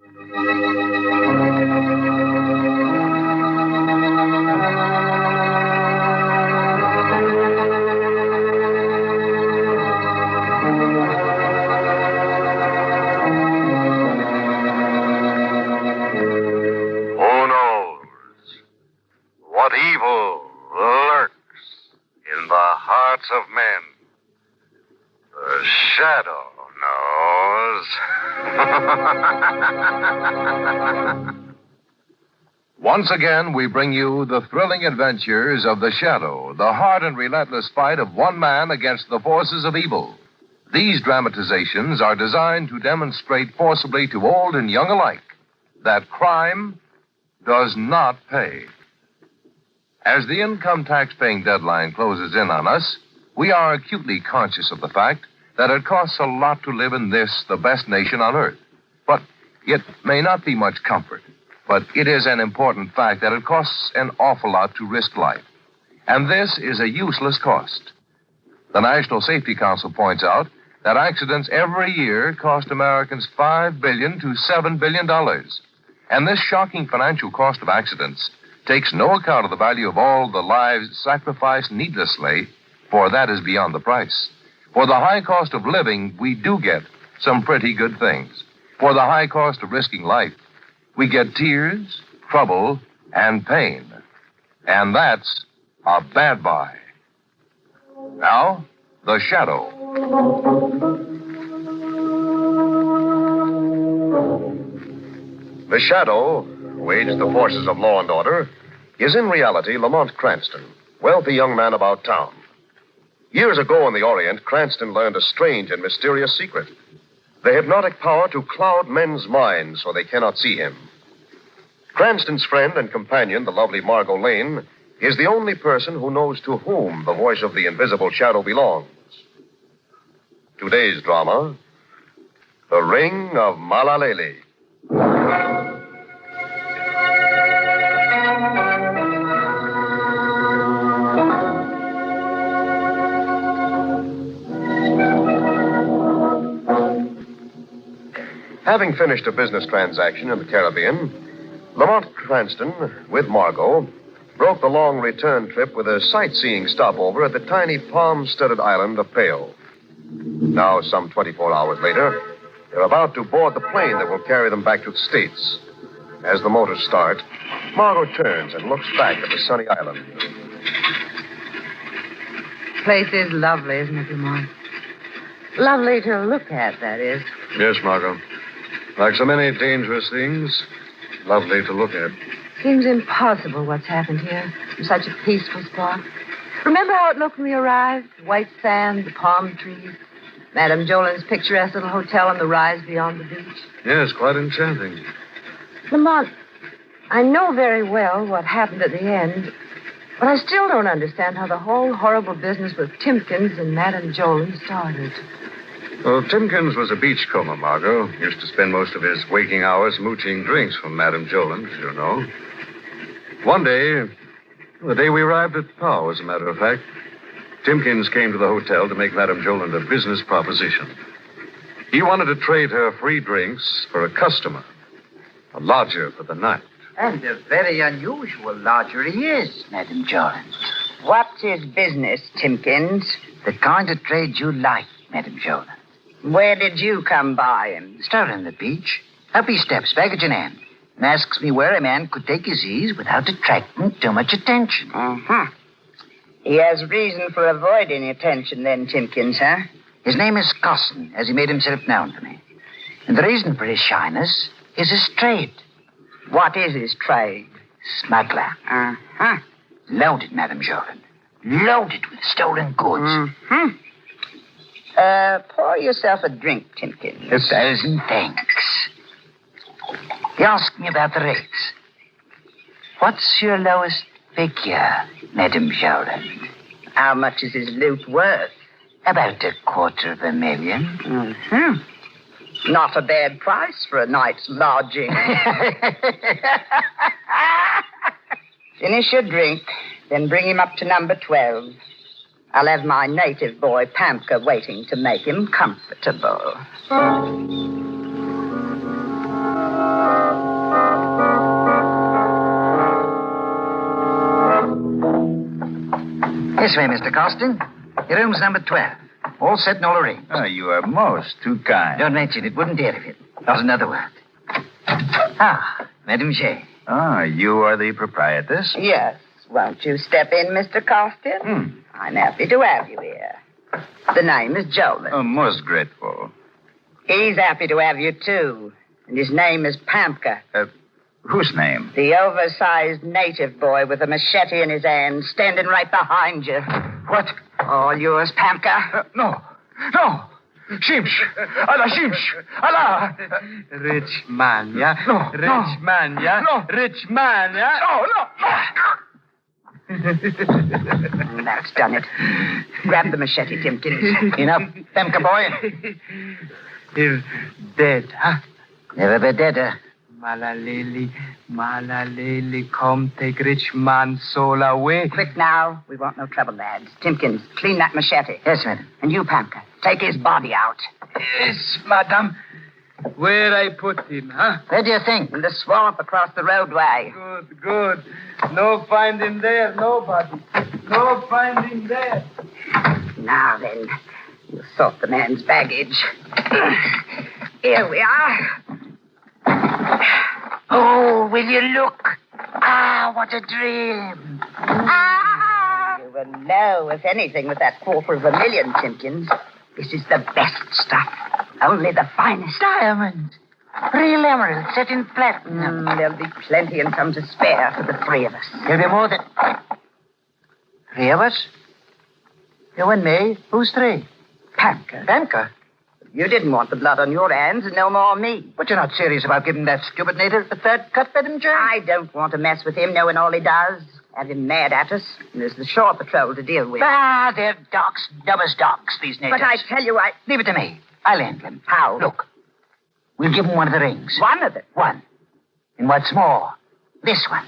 Who knows what evil lurks in the hearts of men? The shadow knows. Once again, we bring you the thrilling adventures of the Shadow, the hard and relentless fight of one man against the forces of evil. These dramatizations are designed to demonstrate forcibly to old and young alike that crime does not pay. As the income tax paying deadline closes in on us, we are acutely conscious of the fact that it costs a lot to live in this, the best nation on earth. But it may not be much comfort. But it is an important fact that it costs an awful lot to risk life. And this is a useless cost. The National Safety Council points out that accidents every year cost Americans $5 billion to $7 billion. And this shocking financial cost of accidents takes no account of the value of all the lives sacrificed needlessly, for that is beyond the price. For the high cost of living, we do get some pretty good things. For the high cost of risking life, we get tears, trouble, and pain. And that's a bad buy. Now, The Shadow. The Shadow, who aids the forces of law and order, is in reality Lamont Cranston, wealthy young man about town. Years ago in the Orient, Cranston learned a strange and mysterious secret. The hypnotic power to cloud men's minds so they cannot see him. Cranston's friend and companion, the lovely Margot Lane, is the only person who knows to whom the voice of the invisible shadow belongs. Today's drama, The Ring of Mahlalayee. Having finished a business transaction in the Caribbean, Lamont Cranston, with Margot, broke the long return trip with a sightseeing stopover at the tiny palm-studded island of Pale. Now, some 24 hours later, they're about to board the plane that will carry them back to the States. As the motors start, Margot turns and looks back at the sunny island. Place is lovely, isn't it, Lamont? Lovely to look at, that is. Yes, Margot. Like so many dangerous things, lovely to look at. Seems impossible what's happened here in such a peaceful spot. Remember how it looked when we arrived? White sand, the palm trees, Madame Jolin's picturesque little hotel on the rise beyond the beach. Yes, quite enchanting. Lamont, I know very well what happened at the end, but I still don't understand how the whole horrible business with Timkins and Madame Jolin started. Well, Timkins was a beachcomber, Margot. Used to spend most of his waking hours mooching drinks from Madame Jolin, as you know. One day, the day we arrived at Pau, as a matter of fact, Timkins came to the hotel to make Madame Jolin a business proposition. He wanted to trade her free drinks for a customer, a lodger for the night. And a very unusual lodger he is, Madame Jolin. What's his business, Timkins? The kind of trade you like, Madame Jolin. Where did you come by him? Started on the beach. Up he steps, baggage in hand, and asks me where a man could take his ease without attracting too much attention. Uh-huh. He has reason for avoiding attention then, Timkins, huh? His name is Cosson, as he made himself known to me. And the reason for his shyness is his trade. What is his trade? Smuggler. Uh-huh. Loaded, Madame Jolin. Loaded with stolen goods. Mm-hmm. Pour yourself a drink, Timkins. 1,000 thanks. He asked me about the rates. What's your lowest figure, Madame Jolin? How much is his loot worth? About $250,000. Mm-hmm. Not a bad price for a night's lodging. Finish your drink, then bring him up to number 12. I'll have my native boy, Pamka, waiting to make him comfortable. This way, Mr. Costin. Your room's number 12. All set and all arranged. Oh, you are most too kind. Don't mention it. Wouldn't dare of it. Not another word. Ah, Madame J. Ah, you are the proprietress? Yes. Won't you step in, Mr. Costin? I'm happy to have you here. The name is Jolan. Oh, most grateful. He's happy to have you, too. And his name is Pamka. Whose name? The oversized native boy with a machete in his hand, standing right behind you. What? All yours, Pamka. No. Shimsh. Allah, Shimsh. Allah. Rich man, yeah? No, Rich no. man, yeah? No. Rich man, yeah? No. That's done it. Grab the machete, Timkins. Enough, Pemka boy. He's dead, huh? Never be deader. Mahlalayee, come take rich man's soul away. Quick now. We want no trouble, lads. Timkins, clean that machete. Yes, madam. And you, Pamka, take his body out. Yes, madam. Where I put him, huh? Where do you think? In the swamp across the roadway. Good. No find him there, nobody. No find him there. Now then, we'll sort the man's baggage. Here we are. Oh, will you look? Ah, what a dream. You will know, if anything, with that $250,000, Timkins. This is the best stuff. Only the finest. Diamonds. Real emerald set in platinum. There'll be plenty and some to spare for the three of us. There'll be more than... 3 of us? You and me? Who's 3? Pamka. Pamka? You didn't want the blood on your hands, and no more me. But you're not serious about giving that stupid native a third cut, Madam J? I don't want to mess with him, knowing all he does. Have him mad at us. And there's the shore patrol to deal with. Ah, they're docs, dumb as docs, these natives. But I tell you, Leave it to me. I'll handle them. How? Look, we'll give them one of the rings. One of them. One. And what's more, this one.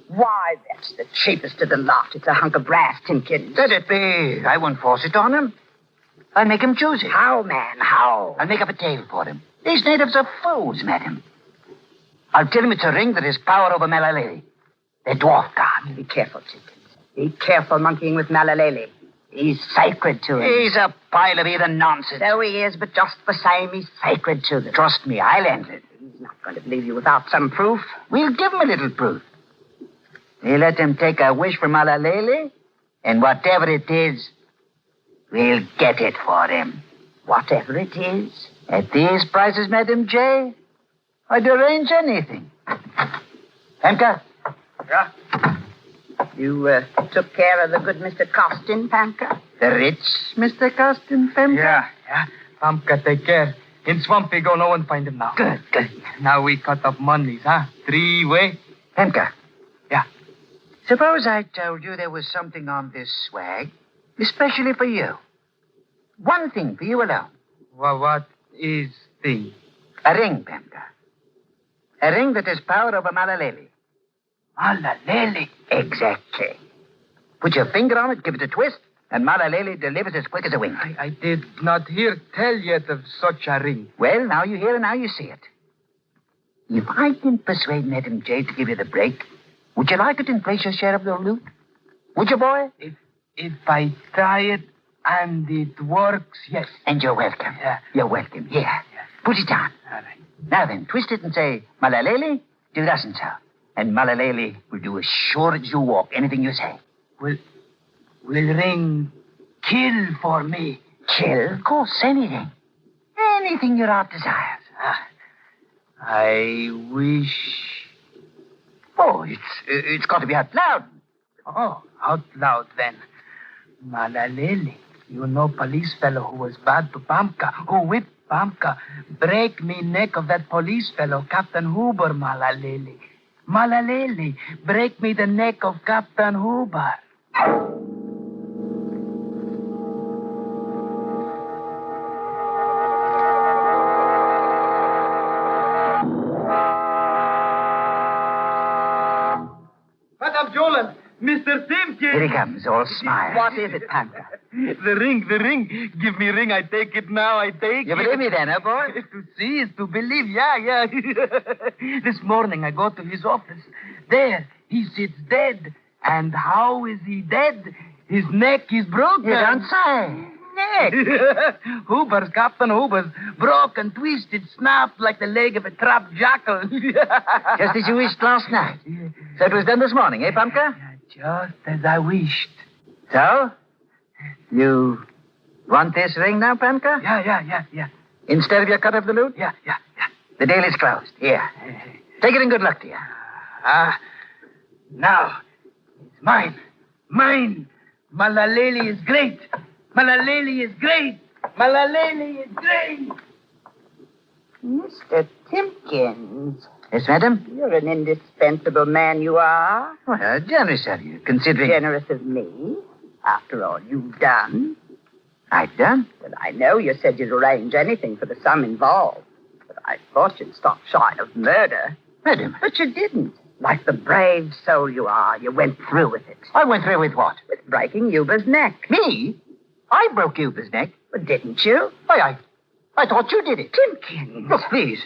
Why, that's the cheapest of the lot. It's a hunk of brass, Timkins. Let it be. I won't force it on him. I'll make him choose it. How, man? How? I'll make up a tale for him. These natives are fools, madam. I'll tell him it's a ring that has power over Mahlalayee, the dwarf god. Be careful, Timkins. Be careful monkeying with Mahlalayee. He's sacred to him. He's a pile of either nonsense. So he is, but just the same, he's sacred to them. Trust me, I'll handle it. He's not going to believe you without some proof. We'll give him a little proof. We'll let him take a wish from Mahlalayee, and whatever it is, we'll get it for him. Whatever it is. At these prices, Madam J, I'd arrange anything. Pamka? Yeah? You took care of the good Mr. Costin, Pamka? The rich Mr. Costin, Pamka? Yeah. Pamka, take care. In swamp we go, no one find him now. Good. Now we cut up monies, huh? 3 way. Pamka. Yeah. Suppose I told you there was something on this swag, especially for you. One thing for you alone. What is thing? A ring, Pamka. A ring that has power over Mahlalayee. Mahlalayee? Exactly. Put your finger on it, give it a twist, and Mahlalayee delivers as quick as a wink. I did not hear tell yet of such a ring. Well, now you hear and now you see it. If I can persuade Madam J to give you the break, would you like it and place your share of the loot? Would you, boy? If I try it and it works, yes. And you're welcome. Yeah. You're welcome. Here. Yeah. Put it on. All right. Now then, twist it and say, Mahlalayee, do doesn't so. And Mahlalayee will do as sure as you walk anything you say. Will ring kill for me? Kill? Of course, anything. Anything your heart desires. I wish... Oh, it's got to be out loud. Oh, out loud then. Mahlalayee, you know police fellow who was bad to Pamka, who whipped Pamka. Break me neck of that police fellow, Captain Huber, Mahlalayee. Mahlalayee, break me the neck of Captain Huber. Madam Jolan, Mr. Timkins. Here he comes, all smile. What is it, Pamka? The ring. Give me ring, I take it now, I take You it. believe me then, huh, boy? To see is to believe, yeah. This morning I go to his office. There, he sits dead. And how is he dead? His neck is broken. You don't say. Neck. Captain Hoover's broken, twisted, snapped like the leg of a trapped jackal. Just as you wished last night. So it was done this morning, eh, Pumpka? Just as I wished. So? You want this ring now, Pumpka? Yeah. Instead of your cut of the loot? Yeah. The deal is closed. Here. Take it and good luck to you. Now, it's mine. Mine. Mahlalayee is great. Mahlalayee is great. Mahlalayee is great. Mr. Timpkins, Yes, madam? you're an indispensable man, you are. Well, generous of you, considering... Generous of me, after all you've done. I've done? Well, I know you said you'd arrange anything for the sum involved, but I thought you'd stop shy of murder. Madam, But you didn't. Like the brave soul you are, you went through with it. I went through with what? With breaking Yuba's neck. Me? I broke Yuba's neck. But didn't you? Why, I thought you did it. Timpkins. Look, please.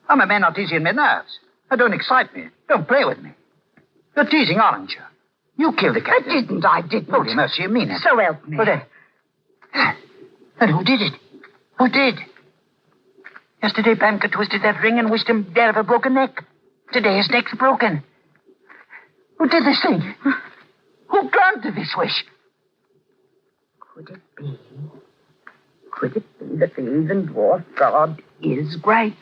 I'm a man not easy in my nerves. Now, don't excite me. Don't play with me. You're teasing, aren't you? You killed the captain. I didn't. Holy mercy, you mean it. So help me. But then who did it? Who did? Yesterday, Pamka twisted that ring and wished him dead of a broken neck. Today, his neck's broken. Who did this thing? Who granted this wish? Could it be that the even dwarf god is great?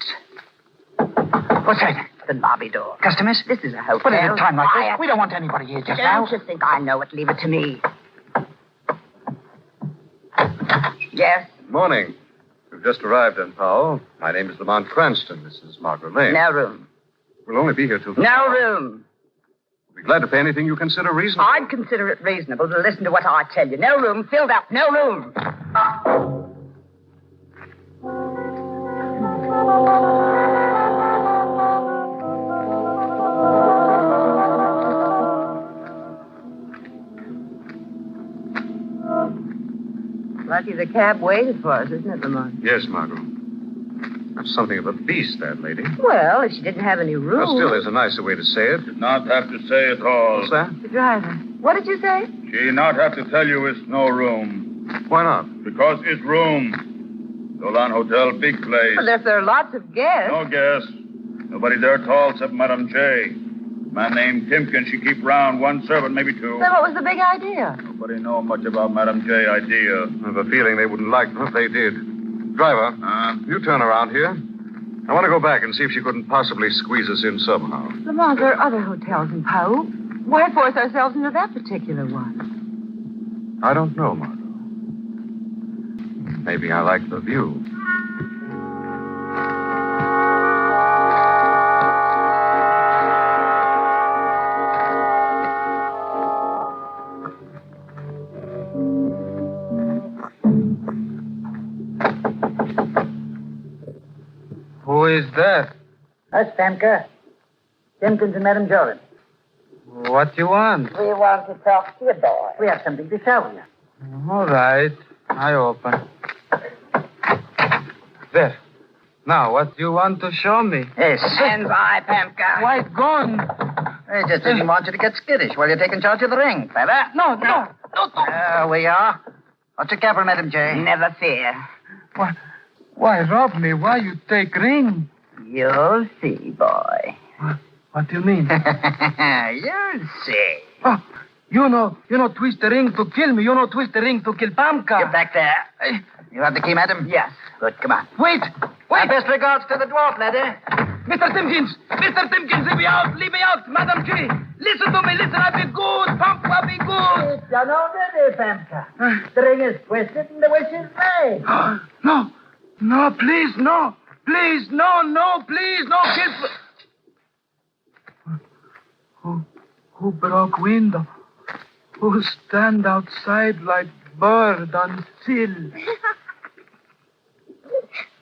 What's that? The lobby door. Customers? This is a hotel. What at a time like this? Quiet. We don't want anybody here just now. Don't you think I know it? Leave it to me. Yes? Morning. We've just arrived in Powell. My name is Lamont Cranston. This is Mahlalayee. No room. We'll only be here till... No room. We'll be glad to pay anything you consider reasonable. I'd consider it reasonable to listen to what I tell you. No room. Filled up. No room. Lucky the cab waited for us, isn't it, Lamont? Yes, Margot. That's something of a beast, that lady. Well, if she didn't have any room. Well, still, there's a nicer way to say it. Did not have to say it all. What's that? The driver. What did you say? She not have to tell you it's no room. Why not? Because it's room. Dolan Hotel, big place. Well, if there are lots of guests. No guess. Nobody there tall except Madame J. Man named Timpkins, she keep round. One servant, maybe two. Then what was the big idea? Nobody know much about Madame J. idea. I have a feeling they wouldn't like it if they did. Driver, you turn around here. I want to go back and see if she couldn't possibly squeeze us in somehow. Lamont, there are other hotels in Pau. Why force ourselves into that particular one? I don't know, Margot. Maybe I like the view. Who is that? That's Pamka. Timpkins and Madame Jordan. What you want? We want to talk to you, boy. We have something to show you. All right. I open. There. Now, what you want to show me? Yes. Stand by, Pamka. Why, gone. I just didn't want you to get skittish while you're taking charge of the ring, fella. No. There we are. What's your capital, Madame J? Never fear. Why rob me? Why you take ring? You'll see, boy. What do you mean? You'll see. Oh, you know, twist the ring to kill me. You know, twist the ring to kill Pamka. Get back there. You have the key, madam? Yes. Good, come on. Wait. My best regards to the dwarf, laddie. Mr. Timpkins, leave me out. Madam G, listen to me, I be good. Pamka be good. It's done already, Pamka. The ring is twisted and the wish is made. No, please, no. Please, no, kill... Who broke window? Who stand outside like bird on sill?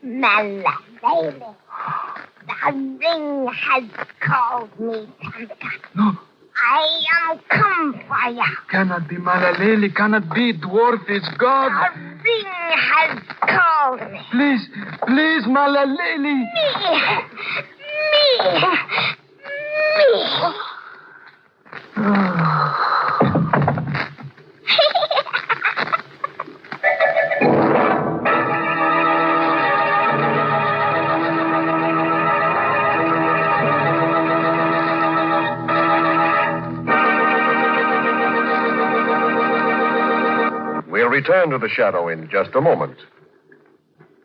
Mahlalayee. The ring has called me, Pamka. No, I am come for you. cannot be Mahlalayee, cannot be. Dwarf is God. The ring has called me. Please, Mahlalayee. Me. return to the shadow in just a moment.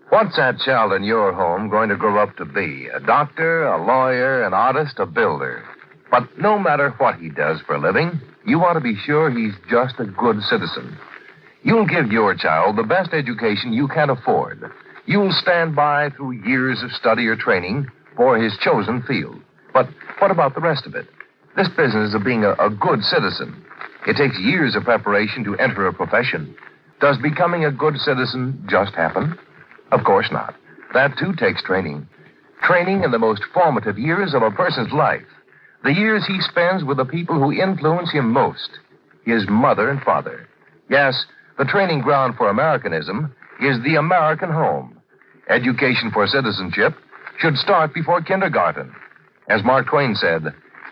What's that child in your home going to grow up to be? A doctor, a lawyer, an artist, a builder. But no matter what he does for a living, you want to be sure he's just a good citizen. You'll give your child the best education you can afford. You'll stand by through years of study or training for his chosen field. But what about the rest of it? This business of being a good citizen. It takes years of preparation to enter a profession. Does becoming a good citizen just happen? Of course not. That, too, takes training. Training in the most formative years of a person's life. The years he spends with the people who influence him most. His mother and father. Yes, the training ground for Americanism is the American home. Education for citizenship should start before kindergarten. As Mark Twain said,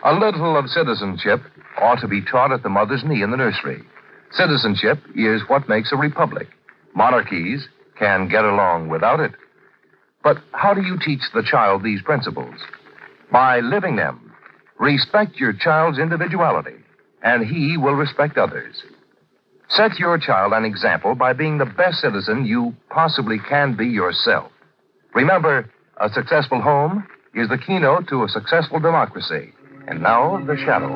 a little of citizenship ought to be taught at the mother's knee in the nursery. Citizenship is what makes a republic. Monarchies can get along without it. But how do you teach the child these principles? By living them. Respect your child's individuality, and he will respect others. Set your child an example by being the best citizen you possibly can be yourself. Remember, a successful home is the keynote to a successful democracy. And now, the shadow.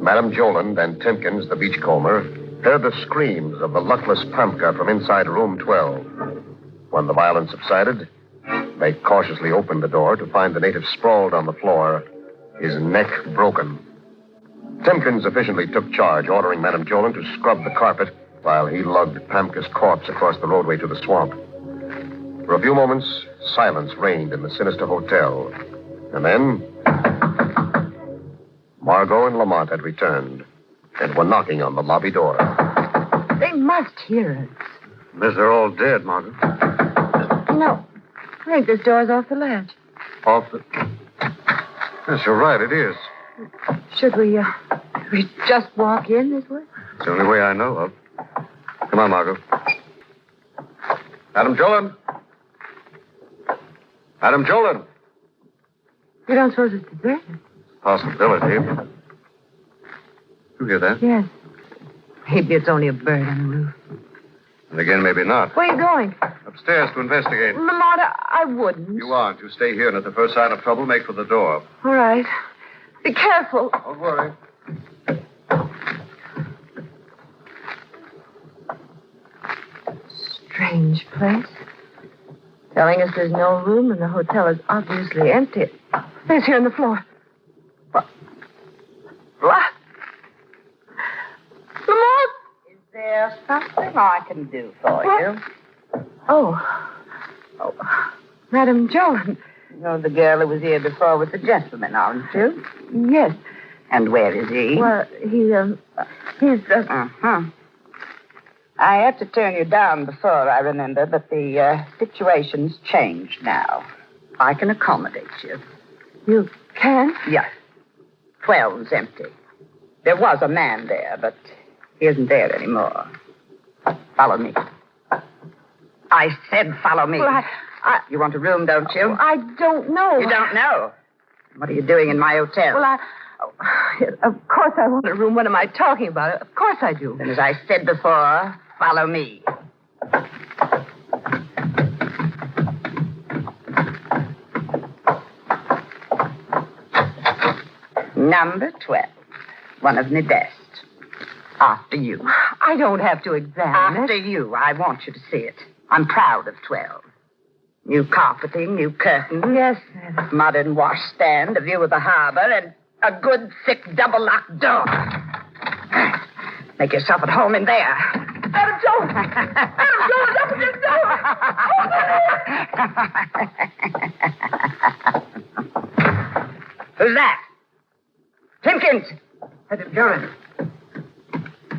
Madame Joland and Timkins, the beachcomber, heard the screams of the luckless Pamka from inside room 12. When the violence subsided, they cautiously opened the door to find the native sprawled on the floor, his neck broken. Timkins efficiently took charge, ordering Madame Joland to scrub the carpet while he lugged Pamka's corpse across the roadway to the swamp. For a few moments, silence reigned in the sinister hotel. And then, Margot and Lamont had returned and were knocking on the lobby door. They must hear us. Miss, they're all dead, Margaret. No, I think this door's off the ledge. Off the... Yes, you're right, it is. Should we just walk in this way? It's the only way I know of. Come on, Margot. Madam Joland. Madam Joland. You don't suppose it's deserted? Possibility. You hear that? Yes. Maybe it's only a bird on the roof. And again, maybe not. Where are you going? Upstairs to investigate. Lamont, I wouldn't. You aren't. You stay here, and at the first sign of trouble, make for the door. All right. Be careful. Don't worry. Strange place. Telling us there's no room and the hotel is obviously empty. There's here on the floor. What? Lamont! Is there something I can do for you? Oh, Madame Joan. You're the girl who was here before with the gentleman, aren't you? Yes. And where is he? Well, he's Uh-huh. I had to turn you down before, I remember, but the situation's changed now. I can accommodate you. You can? Yes. 12's empty. There was a man there, but he isn't there anymore. Follow me. I said follow me. Well, You want a room, don't you? I don't know. You don't know? What are you doing in my hotel? Well, of course I want a room. What am I talking about? Of course I do. Then, as I said before, follow me. Number 12. One of the best. After you. I don't have to examine After you. I want you to see it. I'm proud of 12. New carpeting, new curtains. Yes, madam. Modern washstand, a view of the harbor, and a good, thick, double-locked door. Make yourself at home in there. Madam Jones! Madam Jones, open this door! Who's that? Timkins! Madam Jones.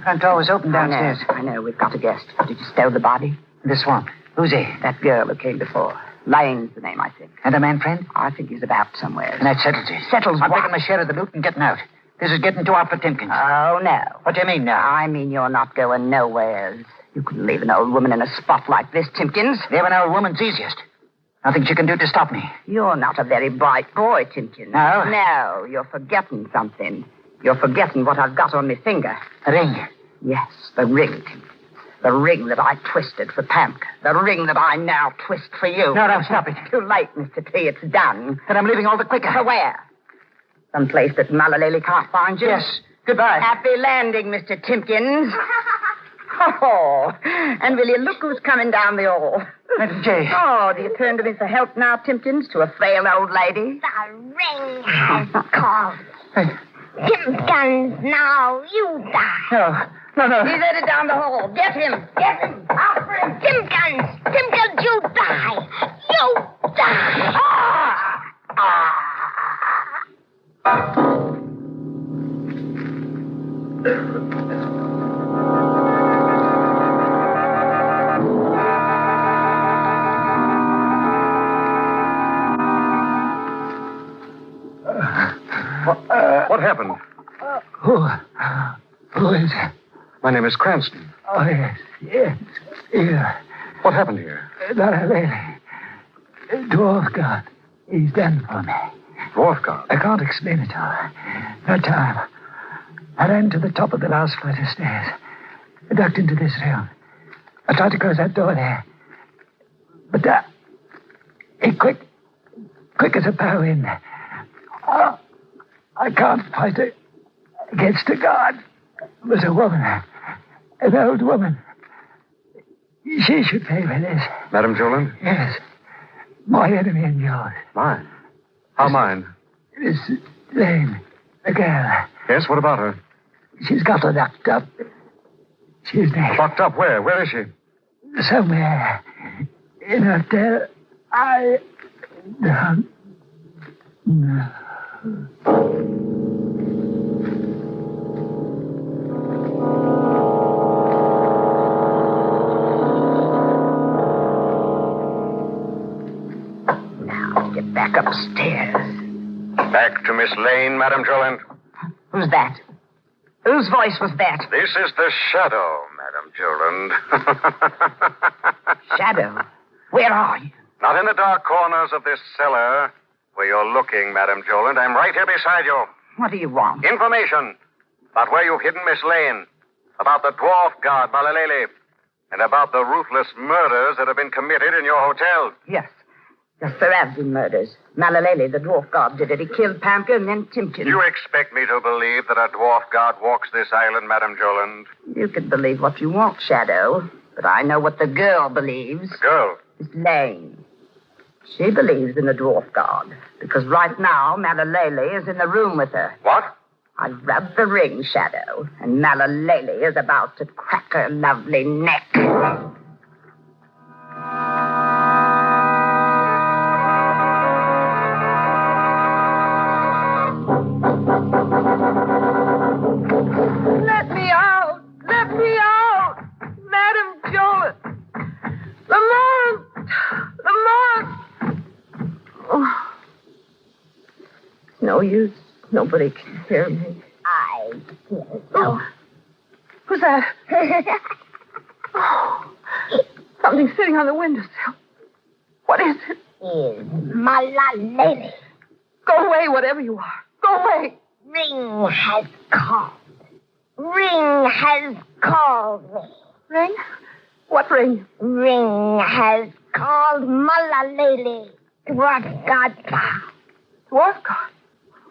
Front door was open downstairs. I know. We've got a guest. Did you stow the body? In the swamp. Who's he? That girl who came before. Lane's the name, I think. And a man friend? I think he's about somewhere. And that settles it. Settles I'm what? taking my share of the loot and getting out. This is getting too hot for Timkins. Oh, no. What do you mean now? I mean you're not going nowheres. You couldn't leave an old woman in a spot like this, Timkins. Leave an old woman's easiest. Nothing she can do to stop me. You're not a very bright boy, Timkins. No? No, you're forgetting something. You're forgetting what I've got on my finger. A ring. Yes, the ring, Timkins. The ring that I twisted for Pamka. The ring that I now twist for you. No, stop it. Too late, Mr. T. It's done. Then I'm leaving all the quicker. For where? Someplace that Mahlalayee can't find you? Yes. Goodbye. Happy landing, Mr. Timkins. Oh, and will you look who's coming down the hall? Madam J. Oh, do you turn to me for help now, Timkins, to a frail old lady? The ring has called. Timkins, now you die. No. He's headed down the hall. Get him. Out for him. Timkins, you die. You die. What happened? Who is it? My name is Cranston. Oh, yes. Here. What happened here? Mahlalayee. Dwarf God. He's done for me. Dwarf God. I can't explain it all. No time. I ran to the top of the last flight of stairs. I ducked into this room. I tried to close that door there. But quick as a bow in. Oh, I can't fight it against a god. It was a woman. An old woman. She should pay for this. Madam Joland? Yes. My enemy and yours. Mine? How mine? Miss Lane, the girl. Yes, what about her? She's got her locked up. She's next. Locked up where? Where is she? Somewhere. In a hotel. I don't know. Now, get back upstairs. Back to Miss Lane, Madam Joland. Who's that? Whose voice was that? This is the Shadow, Madam Joland. Shadow. Where are you? Not in the dark corners of this cellar where you're looking, Madam Joland. I'm right here beside you. What do you want? Information about where you've hidden Miss Lane, about the dwarf god, Mahlalayee, and about the ruthless murders that have been committed in your hotel. Yes. Yes, there have been murders. Mahlalayee, the dwarf god, did it. He killed Pamka and then Timkins. You expect me to believe that a dwarf god walks this island, Madam Joland? You can believe what you want, Shadow. But I know what the girl believes. The girl? Miss Lane. She believes in the dwarf god. Because right now, Mahlalayee is in the room with her. What? I rubbed the ring, Shadow. And Mahlalayee is about to crack her lovely neck. Let me out! Let me out! Madam Joland! Lamont! Oh. No use. Nobody can hear me. I hear Oh. Who's that? Oh. Something sitting on the windowsill. What is it? is Mahlalayee. Go away, whatever you are. Go away. Ring has called. Ring has called me. Ring? What ring? Ring has called Mahlalayee. Dwarf God found. Dwarf God?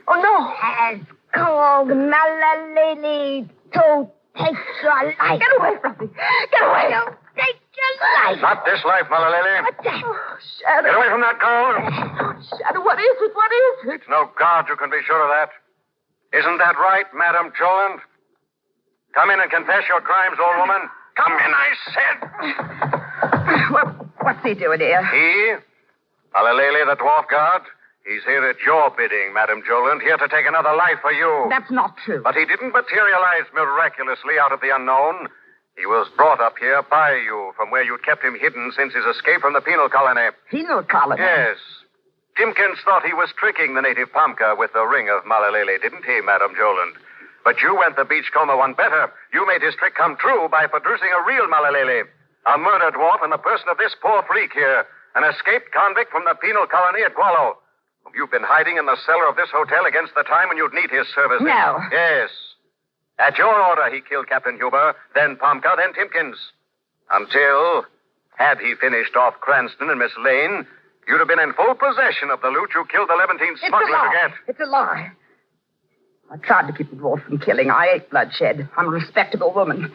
Oh, no. Has called Mahlalayee to take your life. Get away from me. Get away. To take your life. Not this life, Mahlalayee. What's that? Oh, Shadow. Get away from that girl. Oh, Shadow, what is it? What is it? It's no god, you can be sure of that. Isn't that right, Madam Joland? Come in and confess your crimes, old woman. Come in, I said. What's he doing here? He, Mahlalayee, the dwarf god, he's here at your bidding, Madam Joland, here to take another life for you. That's not true. But he didn't materialize miraculously out of the unknown. He was brought up here by you from where you'd kept him hidden since his escape from the penal colony. Penal colony? Yes. Timkins thought he was tricking the native Pamka with the ring of Mahlalayee, didn't he, Madam Joland? But you went the beachcomber one better. You made his trick come true by producing a real Mahlalayee, a murder dwarf in the person of this poor freak here, an escaped convict from the penal colony at Gualo. You've been hiding in the cellar of this hotel against the time when you'd need his services. No. Yes. At your order, he killed Captain Huber, then Pomka, then Timpkins. Until, had he finished off Cranston and Miss Lane, you'd have been in full possession of the loot you killed the Levantine smuggler to get. It's a lie. I tried to keep the dwarf from killing. I ate bloodshed. I'm a respectable woman.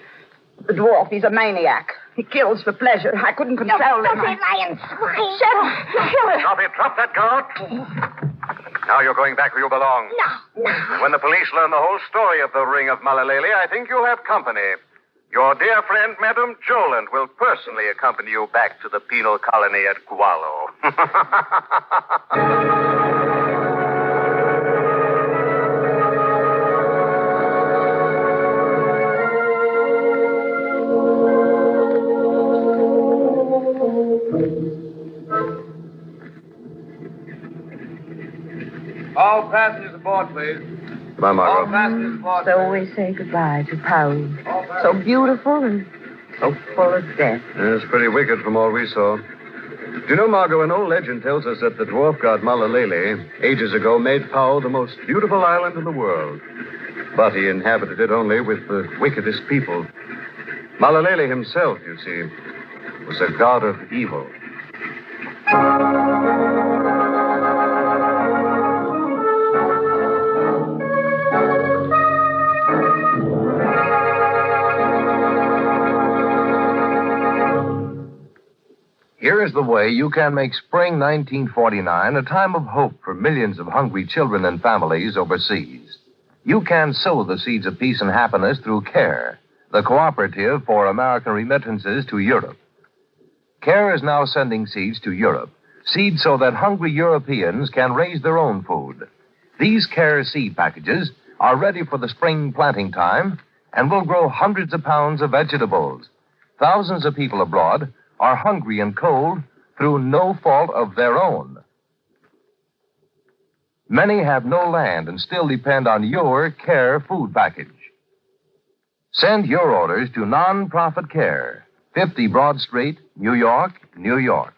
The dwarf, he's a maniac. He kills for pleasure. I couldn't control him. Lion swine. Shut up. You'll kill him. Drop it. Drop that gun. Now you're going back where you belong. No. When the police learn the whole story of the ring of Mahlalayee, I think you'll have company. Your dear friend, Madame Joland, will personally accompany you back to the penal colony at Gualo. All passengers aboard, please. Goodbye, All Margot. passengers aboard. So we say goodbye to Paul. So beautiful and so full of death. It's pretty wicked from all we saw. Do you know, Margot, an old legend tells us that the dwarf god Mahlalayee, ages ago, made Powell the most beautiful island in the world. But he inhabited it only with the wickedest people. Mahlalayee himself, you see, was a god of evil. Here is the way you can make spring 1949 a time of hope for millions of hungry children and families overseas. You can sow the seeds of peace and happiness through CARE, the cooperative for American remittances to Europe. CARE is now sending seeds to Europe, seeds so that hungry Europeans can raise their own food. These CARE seed packages are ready for the spring planting time and will grow hundreds of pounds of vegetables. Thousands of people abroad are hungry and cold through no fault of their own. Many have no land and still depend on your CARE food package. Send your orders to Non-Profit CARE, 50 Broad Street, New York, New York.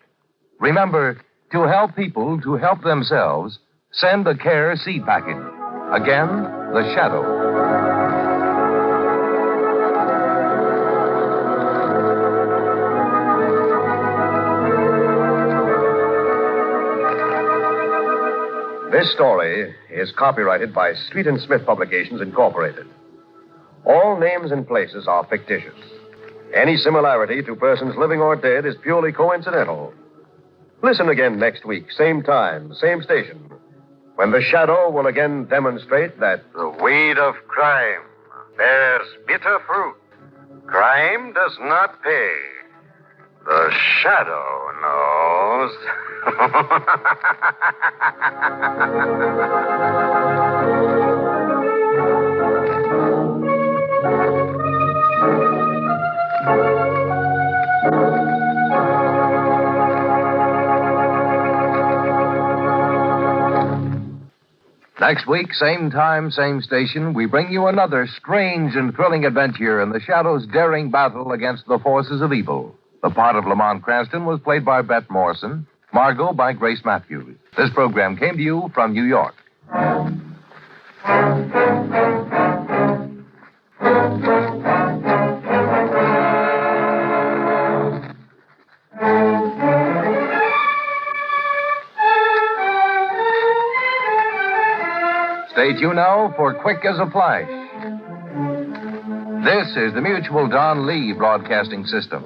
Remember, to help people to help themselves, send a CARE seed package. Again, the shadow. This story is copyrighted by Street and Smith Publications, Incorporated. All names and places are fictitious. Any similarity to persons living or dead is purely coincidental. Listen again next week, same time, same station, when the shadow will again demonstrate that The weed of crime bears bitter fruit. Crime does not pay. The shadow knows. Next week, same time, same station, we bring you another strange and thrilling adventure in the Shadow's daring battle against the forces of evil. The part of Lamont Cranston was played by Bette Morrison, Margot by Grace Matthews. This program came to you from New York. Stay tuned now for Quick as a Flash. This is the Mutual Don Lee Broadcasting System.